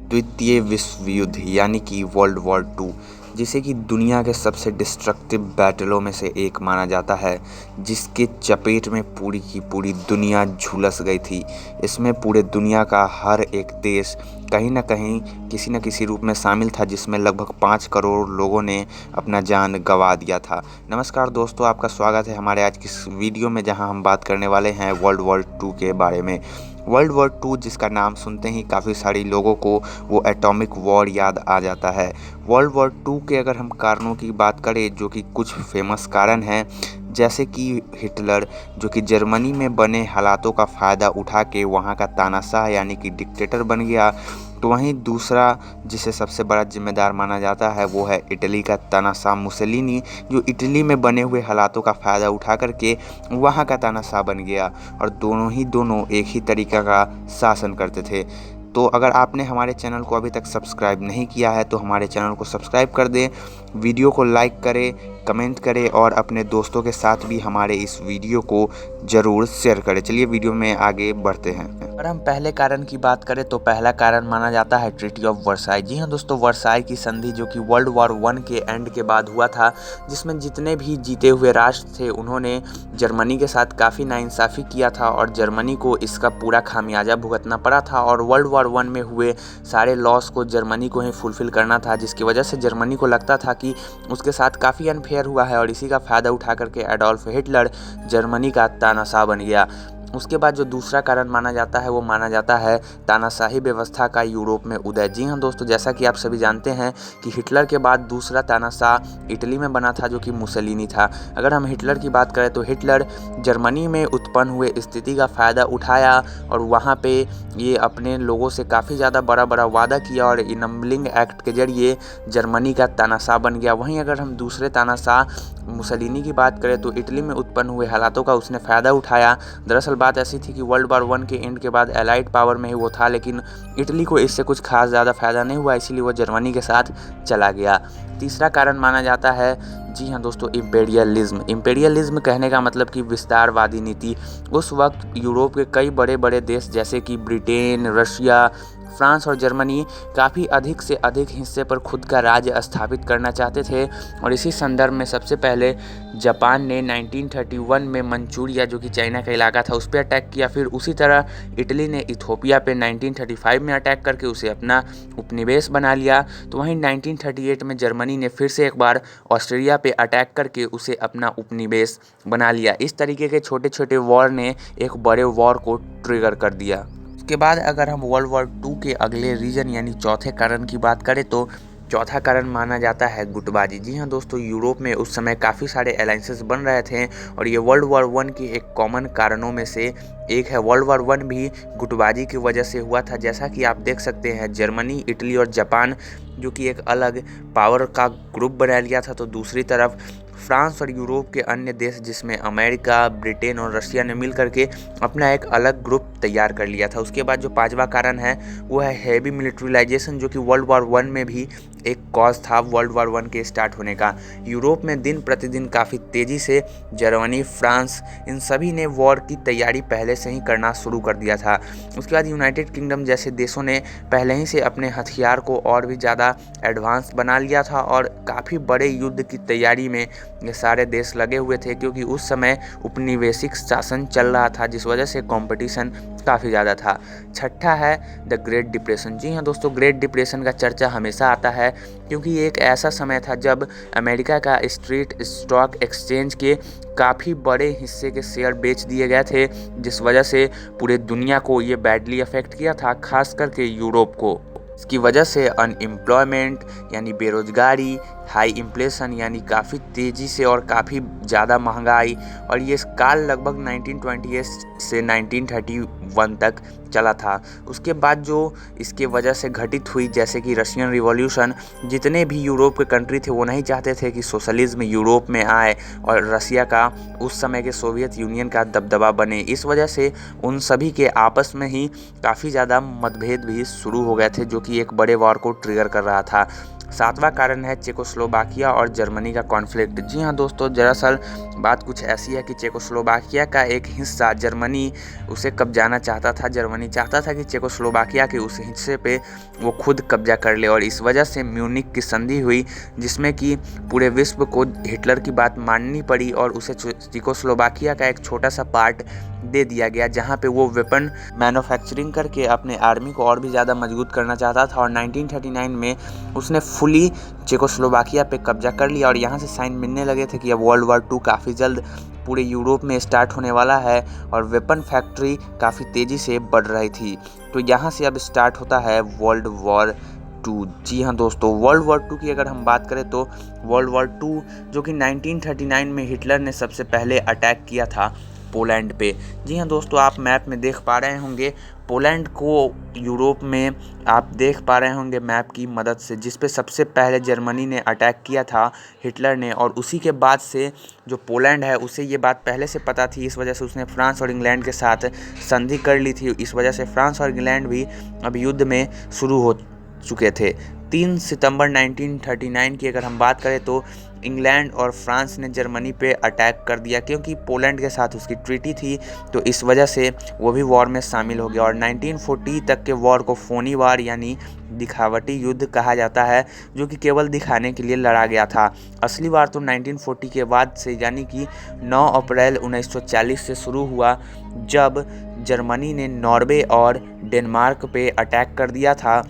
द्वितीय विश्व युद्ध यानी कि वर्ल्ड वॉर टू, जिसे कि दुनिया के सबसे डिस्ट्रक्टिव बैटलों में से एक माना जाता है, जिसके चपेट में पूरी की पूरी दुनिया झुलस गई थी। इसमें पूरे दुनिया का हर एक देश कहीं ना कहीं किसी न किसी रूप में शामिल था, जिसमें लगभग 5 करोड़ लोगों ने अपना जान गंवा दिया था। नमस्कार दोस्तों, आपका स्वागत है हमारे आज की इस वीडियो में, जहां हम बात करने वाले हैं वर्ल्ड वॉर टू के बारे में। वर्ल्ड वॉर टू, जिसका नाम सुनते ही काफ़ी सारी लोगों को वो एटॉमिक वॉर याद आ जाता है। वर्ल्ड वॉर टू के अगर हम कारणों की बात करें, जो कि कुछ फेमस कारण हैं, जैसे कि हिटलर, जो कि जर्मनी में बने हालातों का फ़ायदा उठा के वहाँ का तानाशाह यानी कि डिक्टेटर बन गया। तो वहीं दूसरा जिसे सबसे बड़ा जिम्मेदार माना जाता है वो है इटली का तानाशाह मुसोलिनी, जो इटली में बने हुए हालातों का फ़ायदा उठा करके वहाँ का तानाशाह बन गया। और दोनों एक ही तरीक़ा का शासन करते थे। तो अगर आपने हमारे चैनल को अभी तक सब्सक्राइब नहीं किया है तो हमारे चैनल को सब्सक्राइब कर दें, वीडियो को लाइक करें, कमेंट करें और अपने दोस्तों के साथ भी हमारे इस वीडियो को ज़रूर शेयर करें। चलिए वीडियो में आगे बढ़ते हैं। अगर हम पहले कारण की बात करें तो पहला कारण माना जाता है ट्रीटी ऑफ वर्साई। जी हाँ दोस्तों, वर्साई की संधि जो कि वर्ल्ड वॉर वन के एंड के बाद हुआ था, जिसमें जितने भी जीते हुए राष्ट्र थे उन्होंने जर्मनी के साथ काफ़ी नाइंसाफ़ी किया था और जर्मनी को इसका पूरा खामियाजा भुगतना पड़ा था। और वर्ल्ड वॉर वन में हुए सारे लॉस को जर्मनी को ही फुलफ़िल करना था, जिसकी वजह से जर्मनी को लगता था कि उसके साथ काफ़ी अनफेयर हुआ है और इसी का फ़ायदा उठा करके एडोल्फ हिटलर जर्मनी का तानाशाह बन गया। उसके बाद जो दूसरा कारण माना जाता है वो माना जाता है तानाशाही व्यवस्था का यूरोप में उदय। जी हाँ दोस्तों, जैसा कि आप सभी जानते हैं कि हिटलर के बाद दूसरा तानाशाह इटली में बना था, जो कि मुसोलिनी था। अगर हम हिटलर की बात करें तो हिटलर जर्मनी में उत्पन्न हुए स्थिति का फ़ायदा उठाया और वहाँ पे ये अपने लोगों से काफ़ी ज़्यादा बड़ा वादा किया और इनम्बलिंग एक्ट के जरिए जर्मनी का तानाशाह बन गया। वहीं अगर हम दूसरे तानाशाह मुसोलिनी की बात करें तो इटली में उत्पन्न हुए हालातों का उसने फ़ायदा उठाया। दरअसल बात ऐसी थी कि वर्ल्ड वॉर वन के एंड के बाद एलाइड पावर में ही वो था, लेकिन इटली को इससे कुछ खास ज़्यादा फ़ायदा नहीं हुआ, इसीलिए वो जर्मनी के साथ चला गया। तीसरा कारण माना जाता है, जी हाँ दोस्तों, इम्पेरियलिज्म कहने का मतलब कि विस्तारवादी नीति। उस वक्त यूरोप के कई बड़े बड़े देश जैसे कि ब्रिटेन, रशिया, फ्रांस और जर्मनी काफ़ी अधिक से अधिक हिस्से पर खुद का राज्य स्थापित करना चाहते थे। और इसी संदर्भ में सबसे पहले जापान ने 1931 में मंचूरिया, जो कि चाइना का इलाका था, उस पर अटैक किया। फिर उसी तरह इटली ने इथोपिया पे 1935 में अटैक करके उसे अपना उपनिवेश बना लिया। तो वहीं 1938 में जर्मनी ने फिर से एक बार ऑस्ट्रेलिया पे अटैक करके उसे अपना उपनिवेश बना लिया। इस तरीके के छोटे छोटे वॉर ने एक बड़े वॉर को ट्रिगर कर दिया। उसके बाद अगर हम वर्ल्ड वॉर टू के अगले रीजन यानी चौथे कारण की बात करें तो चौथा कारण माना जाता है गुटबाजी। जी हाँ दोस्तों, यूरोप में उस समय काफ़ी सारे अलायंसेस बन रहे थे और ये वर्ल्ड वॉर वन की एक कॉमन कारणों में से एक है। वर्ल्ड वॉर वन भी गुटबाजी की वजह से हुआ था। जैसा कि आप देख सकते हैं, जर्मनी, इटली और जापान जो कि एक अलग पावर का ग्रुप बना लिया था, तो दूसरी तरफ फ्रांस और यूरोप के अन्य देश जिसमें अमेरिका, ब्रिटेन और रशिया ने मिल करके अपना एक अलग ग्रुप तैयार कर लिया था। उसके बाद जो पांचवा कारण है वो है हैवी मिलिट्रिलाइजेशन, जो कि वर्ल्ड वॉर वन में भी एक कॉज था वर्ल्ड वॉर वन के स्टार्ट होने का। यूरोप में दिन प्रतिदिन काफ़ी तेज़ी से जर्मनी, फ्रांस, इन सभी ने वॉर की तैयारी पहले से ही करना शुरू कर दिया था। उसके बाद यूनाइटेड किंगडम जैसे देशों ने पहले ही से अपने हथियार को और भी ज़्यादा एडवांस बना लिया था और काफ़ी बड़े युद्ध की तैयारी में ये सारे देश लगे हुए थे, क्योंकि उस समय उपनिवेशिक शासन चल रहा था, जिस वजह से कंपटीशन काफ़ी ज़्यादा था। छठा है द ग्रेट डिप्रेशन। जी हाँ दोस्तों, ग्रेट डिप्रेशन का चर्चा हमेशा आता है क्योंकि ये एक ऐसा समय था जब अमेरिका का स्ट्रीट स्टॉक एक्सचेंज के काफ़ी बड़े हिस्से के शेयर बेच दिए गए थे, जिस वजह से पूरे दुनिया को ये बैडली अफेक्ट किया था, खास करके यूरोप को। इसकी वजह से अनएम्प्लॉयमेंट यानी बेरोजगारी, हाई इन्फ्लेशन यानी काफ़ी तेज़ी से और काफ़ी ज़्यादा महंगाई, और ये काल लगभग 1928 से 1931 तक चला था। उसके बाद जो इसके वजह से घटित हुई, जैसे कि रशियन रिवॉल्यूशन, जितने भी यूरोप के कंट्री थे वो नहीं चाहते थे कि सोशलिज्म यूरोप में आए और रशिया का, उस समय के सोवियत यूनियन का दबदबा बने। इस वजह से उन सभी के आपस में ही काफ़ी ज़्यादा मतभेद भी शुरू हो गए थे, जो कि एक बड़े वॉर को ट्रिगर कर रहा था। सातवां कारण है चेकोस्लोवाकिया और जर्मनी का कॉन्फ्लिक्ट। जी हाँ दोस्तों, दरअसल बात कुछ ऐसी है कि चेकोस्लोवाकिया का एक हिस्सा जर्मनी उसे कब्जाना चाहता था। जर्मनी चाहता था कि चेकोस्लोवाकिया के उस हिस्से पे वो खुद कब्जा कर ले, और इस वजह से म्यूनिख की संधि हुई, जिसमें कि पूरे विश्व को हिटलर की बात माननी पड़ी और उसे चेकोस्लोवाकिया का एक छोटा सा पार्ट दे दिया गया, जहाँ पे वो वेपन मैन्युफैक्चरिंग करके अपने आर्मी को और भी ज़्यादा मजबूत करना चाहता था। और 1939 में उसने फुली चेकोस्लोवाकिया पे कब्जा कर लिया, और यहाँ से साइन मिलने लगे थे कि अब वर्ल्ड वॉर 2 काफ़ी जल्द पूरे यूरोप में स्टार्ट होने वाला है, और वेपन फैक्ट्री काफ़ी तेज़ी से बढ़ रही थी। तो यहाँ से अब स्टार्ट होता है वर्ल्ड वॉर 2। जी हाँ दोस्तों, वर्ल्ड वॉर 2 की अगर हम बात करें तो वर्ल्ड वॉर 2 जो कि 1939 में हिटलर ने सबसे पहले अटैक किया था पोलैंड पे। जी हाँ दोस्तों, आप मैप में देख पा रहे होंगे पोलैंड को यूरोप में, आप देख पा रहे होंगे मैप की मदद से, जिस पे सबसे पहले जर्मनी ने अटैक किया था हिटलर ने। और उसी के बाद से जो पोलैंड है उसे ये बात पहले से पता थी, इस वजह से उसने फ्रांस और इंग्लैंड के साथ संधि कर ली थी। इस वजह से फ्रांस और इंग्लैंड भी अब युद्ध में शुरू हो चुके थे। 3 सितंबर 1939 की अगर हम बात करें तो इंग्लैंड और फ्रांस ने जर्मनी पे अटैक कर दिया, क्योंकि पोलैंड के साथ उसकी ट्रीटी थी, तो इस वजह से वो भी वॉर में शामिल हो गया। और 1940 तक के वॉर को फोनी वार यानी दिखावटी युद्ध कहा जाता है, जो कि केवल दिखाने के लिए लड़ा गया था। असली वार तो 1940 के बाद से यानी कि 9 अप्रैल 1940 से शुरू हुआ, जब जर्मनी ने नॉर्वे और डेनमार्क पे अटैक कर दिया था,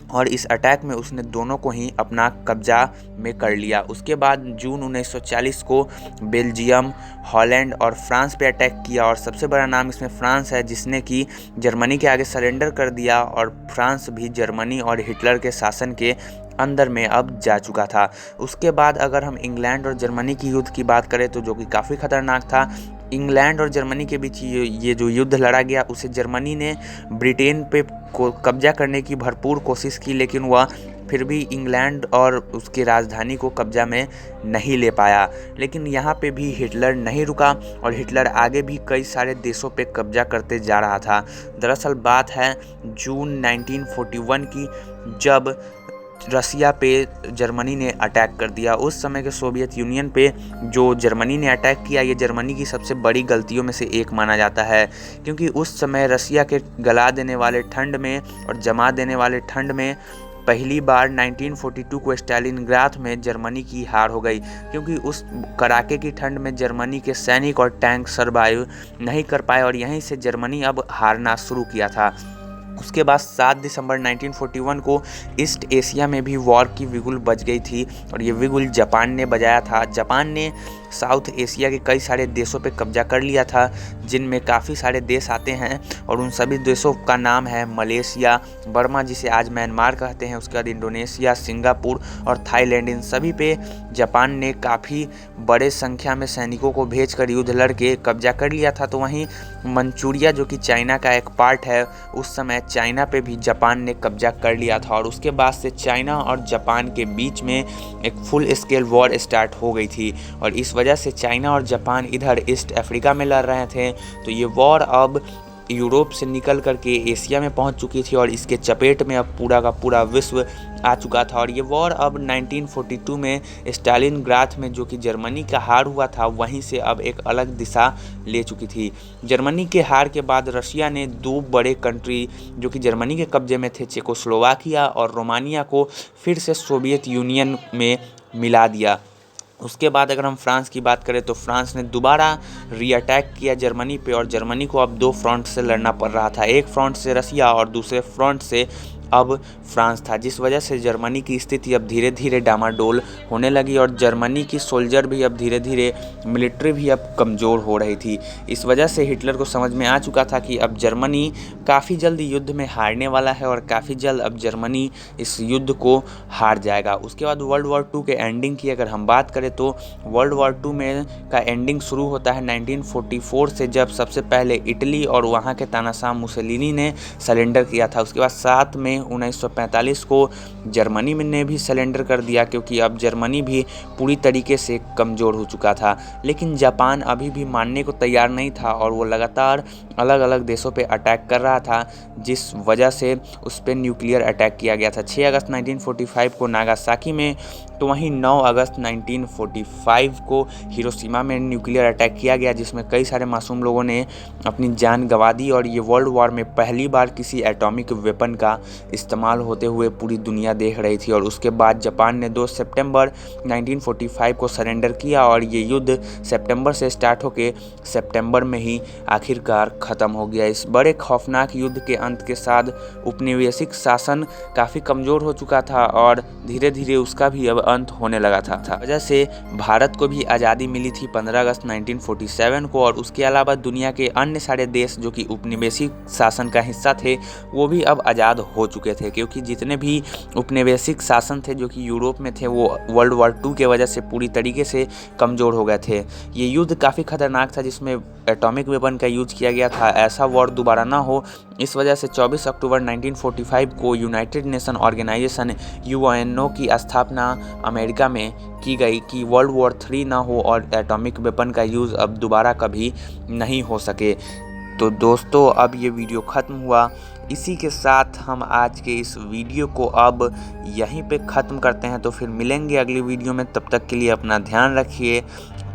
और इस अटैक में उसने दोनों को ही अपना कब्जा में कर लिया। उसके बाद जून 1940 को बेल्जियम, हॉलैंड और फ्रांस पे अटैक किया, और सबसे बड़ा नाम इसमें फ्रांस है, जिसने कि जर्मनी के आगे सरेंडर कर दिया, और फ्रांस भी जर्मनी और हिटलर के शासन के अंदर में अब जा चुका था। उसके बाद अगर हम इंग्लैंड और जर्मनी की युद्ध की बात करें तो जो कि काफ़ी खतरनाक था। इंग्लैंड और जर्मनी के बीच ये जो युद्ध लड़ा गया, उसे जर्मनी ने ब्रिटेन पे कब्जा करने की भरपूर कोशिश की, लेकिन वह फिर भी इंग्लैंड और उसकी राजधानी को कब्जा में नहीं ले पाया। लेकिन यहाँ पे भी हिटलर नहीं रुका, और हिटलर आगे भी कई सारे देशों पे कब्जा करते जा रहा था। दरअसल बात है जून 1941 की, जब रसिया पे जर्मनी ने अटैक कर दिया। उस समय के सोवियत यूनियन पे जो जर्मनी ने अटैक किया, ये जर्मनी की सबसे बड़ी गलतियों में से एक माना जाता है, क्योंकि उस समय रसिया के गला देने वाले ठंड में और जमा देने वाले ठंड में पहली बार 1942 को स्टालिनग्राद में जर्मनी की हार हो गई, क्योंकि उस कड़ाके की ठंड में जर्मनी के सैनिक और टैंक सर्वाइव नहीं कर पाए, और यहीं से जर्मनी अब हारना शुरू किया था। उसके बाद 7 दिसंबर 1941 को ईस्ट एशिया में भी वॉर की बिगुल बज गई थी, और ये बिगुल जापान ने बजाया था। जापान ने साउथ एशिया के कई सारे देशों पे कब्जा कर लिया था, जिनमें काफ़ी सारे देश आते हैं, और उन सभी देशों का नाम है मलेशिया, बर्मा जिसे आज म्यांमार कहते हैं, उसके बाद इंडोनेशिया, सिंगापुर और थाईलैंड। इन सभी पे जापान ने काफ़ी बड़े संख्या में सैनिकों को भेजकर युद्ध लड़ के कब्जा कर लिया था। तो वहीं मंचूरिया जो कि चाइना का एक पार्ट है, उस समय चाइना पे भी जापान ने कब्जा कर लिया था, और उसके बाद से चाइना और जापान के बीच में एक फुल स्केल वॉर स्टार्ट हो गई थी। और इस वजह से चाइना और जापान इधर ईस्ट अफ्रीका में लड़ रहे थे, तो ये वॉर अब यूरोप से निकल करके एशिया में पहुंच चुकी थी, और इसके चपेट में अब पूरा का पूरा विश्व आ चुका था। और ये वॉर अब 1942 में स्टालिनग्राद में जो कि जर्मनी का हार हुआ था, वहीं से अब एक अलग दिशा ले चुकी थी। जर्मनी के हार के बाद रशिया ने 2 बड़े कंट्री जो कि जर्मनी के कब्जे में थे, चेकोस्लोवाकिया और रोमानिया को फिर से सोवियत यूनियन में मिला दिया। उसके बाद अगर हम फ्रांस की बात करें तो फ्रांस ने दोबारा रीअटैक किया जर्मनी पे, और जर्मनी को अब 2 फ्रंट से लड़ना पड़ रहा था। एक फ्रंट से रसिया और दूसरे फ्रंट से अब फ्रांस था, जिस वजह से जर्मनी की स्थिति अब धीरे धीरे डामाडोल होने लगी, और जर्मनी की सोल्जर भी अब धीरे धीरे, मिलिट्री भी अब कमज़ोर हो रही थी। इस वजह से हिटलर को समझ में आ चुका था कि अब जर्मनी काफ़ी जल्द युद्ध में हारने वाला है, और काफ़ी जल्द अब जर्मनी इस युद्ध को हार जाएगा। उसके बाद वर्ल्ड वॉर 2 के एंडिंग की अगर हम बात करें तो वर्ल्ड वॉर 2 में का एंडिंग शुरू होता है 1944 से, जब सबसे पहले इटली और वहाँ के तानाशाह मुसोलिनी ने सरेंडर किया था। उसके बाद 7 मई 1945 को जर्मनी ने भी सरेंडर कर दिया, क्योंकि अब जर्मनी भी पूरी तरीके से कमज़ोर हो चुका था। लेकिन जापान अभी भी मानने को तैयार नहीं था, और वो लगातार अलग अलग देशों पे अटैक कर रहा था, जिस वजह से उस पर न्यूक्लियर अटैक किया गया था 6 अगस्त 1945 को नागासाकी में। तो वहीं 9 अगस्त 1945 को हिरोशिमा में न्यूक्लियर अटैक किया गया, जिसमें कई सारे मासूम लोगों ने अपनी जान गंवा दी। और ये वर्ल्ड वॉर में पहली बार किसी एटॉमिक वेपन का इस्तेमाल होते हुए पूरी दुनिया देख रही थी। और उसके बाद जापान ने 2 सितंबर 1945 को सरेंडर किया और ये युद्ध सितंबर से स्टार्ट होकर सितंबर में ही आखिरकार ख़त्म हो गया। इस बड़े खौफनाक युद्ध के अंत के साथ उपनिवेशिक शासन काफ़ी कमज़ोर हो चुका था और धीरे धीरे उसका भी अब अंत होने लगा था। वजह से भारत को भी आज़ादी मिली थी 15 अगस्त 1947 को। और उसके अलावा दुनिया के अन्य सारे देश जो कि उपनिवेशिक शासन का हिस्सा थे वो भी अब आज़ाद हो चुके थे, क्योंकि जितने भी उपनिवेशिक शासन थे जो कि यूरोप में थे वो वर्ल्ड वॉर 2 के वजह से पूरी तरीके से कमज़ोर हो गए थे। ये युद्ध काफ़ी खतरनाक था, जिसमें एटॉमिक वेपन का यूज किया गया था। ऐसा वॉर दोबारा ना हो, इस वजह से 24 अक्टूबर 1945 को यूनाइटेड नेशन ऑर्गेनाइजेशन UNO की स्थापना अमेरिका में की गई कि वर्ल्ड वॉर 3 ना हो और एटॉमिक वेपन का यूज़ अब दोबारा कभी नहीं हो सके। तो दोस्तों, अब ये वीडियो ख़त्म हुआ। इसी के साथ हम आज के इस वीडियो को अब यहीं पे ख़त्म करते हैं। तो फिर मिलेंगे अगली वीडियो में, तब तक के लिए अपना ध्यान रखिए।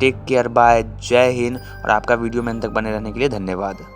टेक केयर, बाय, जय हिंद। और आपका वीडियो में अंत तक बने रहने के लिए धन्यवाद।